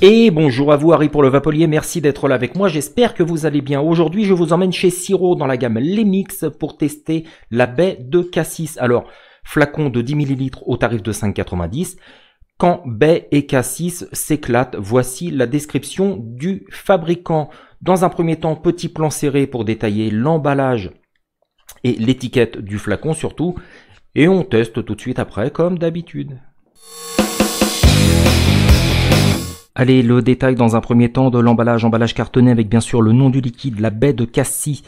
Et bonjour à vous Harry pour le Vapolier, merci d'être là avec moi, j'espère que vous allez bien. Aujourd'hui je vous emmène chez Siro dans la gamme Les Mix pour tester la baie de cassis. Alors, flacon de 10 ml au tarif de 5,90 €. Quand baie et cassis s'éclatent, voici la description du fabricant. Dans un premier temps, petit plan serré pour détailler l'emballage et l'étiquette du flacon surtout. Et on teste tout de suite après comme d'habitude. Allez, le détail dans un premier temps de l'emballage, emballage cartonné avec bien sûr le nom du liquide, la baie de cassis,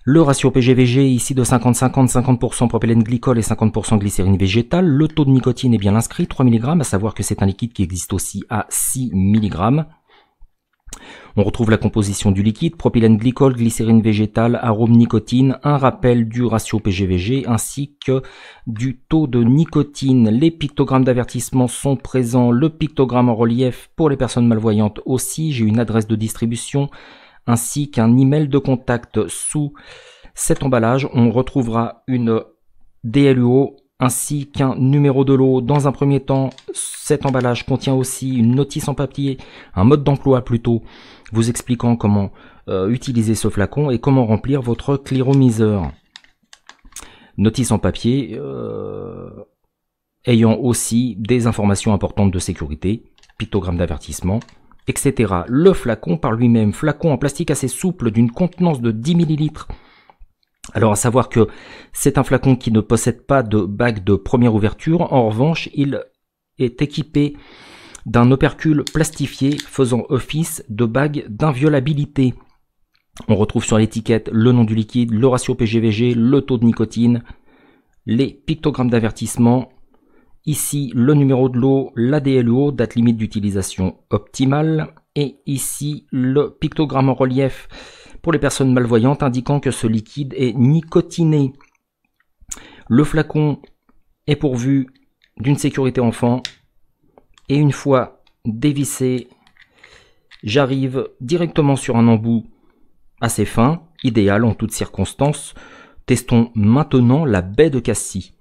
le ratio PGVG ici de 50-50, 50% propylène glycol et 50% glycérine végétale, le taux de nicotine est bien inscrit, 3 mg, à savoir que c'est un liquide qui existe aussi à 6 mg. On retrouve la composition du liquide, propylène glycol, glycérine végétale, arôme nicotine, un rappel du ratio PGVG ainsi que du taux de nicotine. Les pictogrammes d'avertissement sont présents, le pictogramme en relief pour les personnes malvoyantes aussi. J'ai une adresse de distribution ainsi qu'un email de contact sous cet emballage. On retrouvera une DLUO ainsi qu'un numéro de lot. Dans un premier temps, cet emballage contient aussi une notice en papier, un mode d'emploi plutôt, vous expliquant comment utiliser ce flacon et comment remplir votre cléromiseur. Notice en papier ayant aussi des informations importantes de sécurité, pictogramme d'avertissement, etc. Le flacon par lui-même, flacon en plastique assez souple d'une contenance de 10 ml. Alors à savoir que c'est un flacon qui ne possède pas de bague de première ouverture, en revanche il est équipé d'un opercule plastifié faisant office de bague d'inviolabilité. On retrouve sur l'étiquette le nom du liquide, le ratio PGVG, le taux de nicotine, les pictogrammes d'avertissement, ici le numéro de lot, la DLUO, date limite d'utilisation optimale, et ici le pictogramme en relief pour les personnes malvoyantes indiquant que ce liquide est nicotiné. Le flacon est pourvu d'une sécurité enfant et une fois dévissé, j'arrive directement sur un embout assez fin, idéal en toutes circonstances. Testons maintenant la baie de cassis.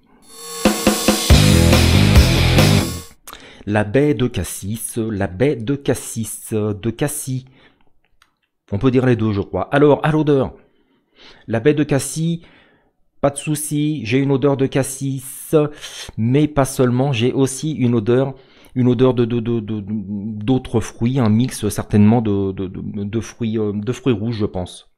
La baie de cassis, la baie de cassis, de cassis. On peut dire les deux, je crois. Alors, à l'odeur, la baie de cassis, pas de souci, j'ai une odeur de cassis, mais pas seulement, j'ai aussi une odeur d'autres fruits, un mix certainement de fruits rouges, je pense.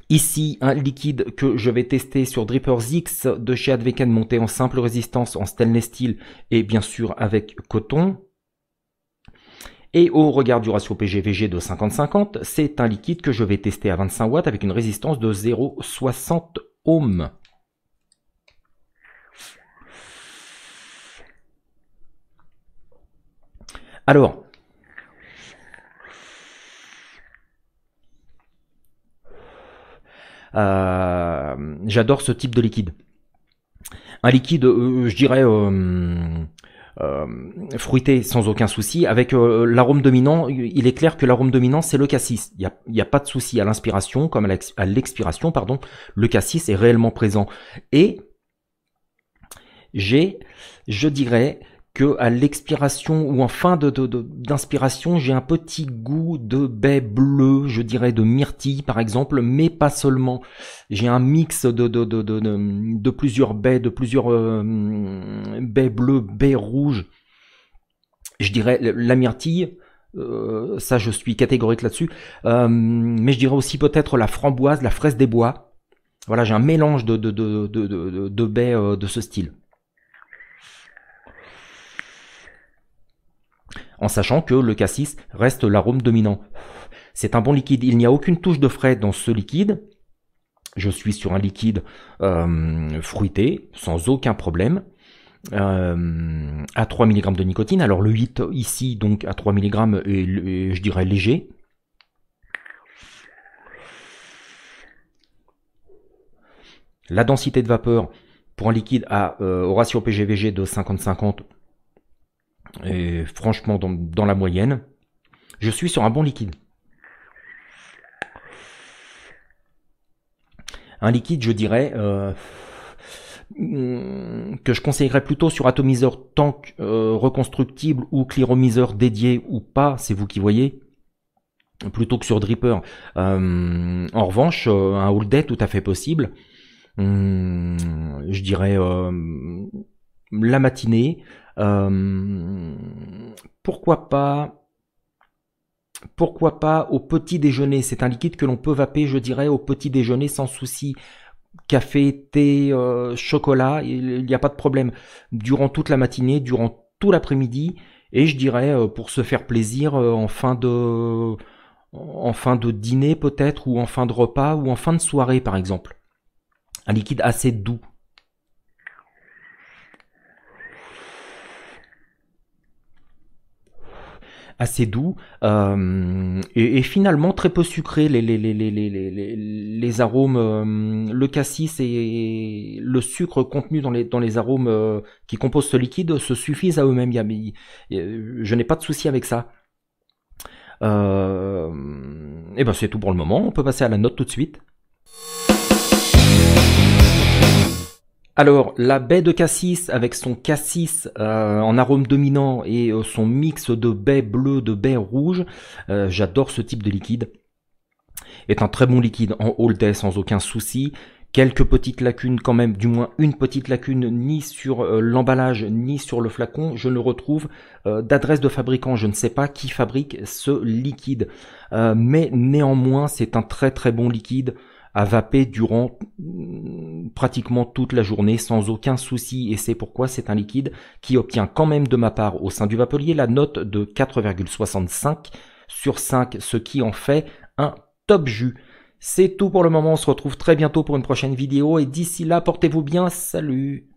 Ici, un liquide que je vais tester sur Drippers X de chez Adveken, monté en simple résistance, en stainless steel et bien sûr avec coton. Et au regard du ratio PGVG de 50-50, c'est un liquide que je vais tester à 25 watts avec une résistance de 0,60 ohms. Alors, j'adore ce type de liquide. Un liquide, je dirais... fruité sans aucun souci. Avec l'arôme dominant, il est clair que l'arôme dominant c'est le cassis. Il n'y a pas de souci à l'inspiration comme à l'expiration, pardon. Le cassis est réellement présent. Et je dirais que à l'expiration ou en fin d'inspiration, j'ai un petit goût de baie bleue, je dirais de myrtille par exemple, mais pas seulement. J'ai un mix de plusieurs baies, baies bleues, baies rouges. Je dirais la myrtille, ça je suis catégorique là-dessus, mais je dirais aussi peut-être la framboise, la fraise des bois. Voilà, j'ai un mélange de baies de ce style. En sachant que le cassis reste l'arôme dominant. C'est un bon liquide, il n'y a aucune touche de frais dans ce liquide. Je suis sur un liquide fruité, sans aucun problème, à 3 mg de nicotine. Alors le 8 ici, donc à 3 mg, est je dirais léger. La densité de vapeur pour un liquide au ratio PGVG de 50-50, et franchement dans la moyenne, je suis sur un bon liquide. Un liquide, je dirais, que je conseillerais plutôt sur atomiseur tank reconstructible ou clearomiseur dédié ou pas, c'est vous qui voyez, plutôt que sur dripper. En revanche, un all day tout à fait possible. Je dirais la matinée. Pourquoi pas au petit déjeuner. C'est un liquide que l'on peut vaper, je dirais, au petit déjeuner sans souci. Café, thé, chocolat, il n'y a pas de problème. Durant toute la matinée, durant tout l'après-midi, et je dirais pour se faire plaisir en fin de dîner peut-être, ou en fin de repas, ou en fin de soirée par exemple. Un liquide assez doux. Assez doux et finalement très peu sucré. Les arômes, le cassis et le sucre contenu dans les arômes qui composent ce liquide se suffisent à eux-mêmes. Je n'ai pas de souci avec ça. Et ben c'est tout pour le moment. On peut passer à la note tout de suite. Alors, la baie de cassis avec son cassis en arôme dominant et son mix de baies bleues, de baies rouges, j'adore ce type de liquide. Est un très bon liquide en all day sans aucun souci. Quelques petites lacunes quand même, du moins une petite lacune, ni sur l'emballage, ni sur le flacon. Je ne retrouve d'adresse de fabricant, je ne sais pas qui fabrique ce liquide. Mais néanmoins, c'est un très très bon liquide à vaper durant pratiquement toute la journée sans aucun souci, et c'est pourquoi c'est un liquide qui obtient quand même de ma part au sein du Vapelier la note de 4,65 sur 5, ce qui en fait un top jus. C'est tout pour le moment, on se retrouve très bientôt pour une prochaine vidéo et d'ici là portez-vous bien, salut.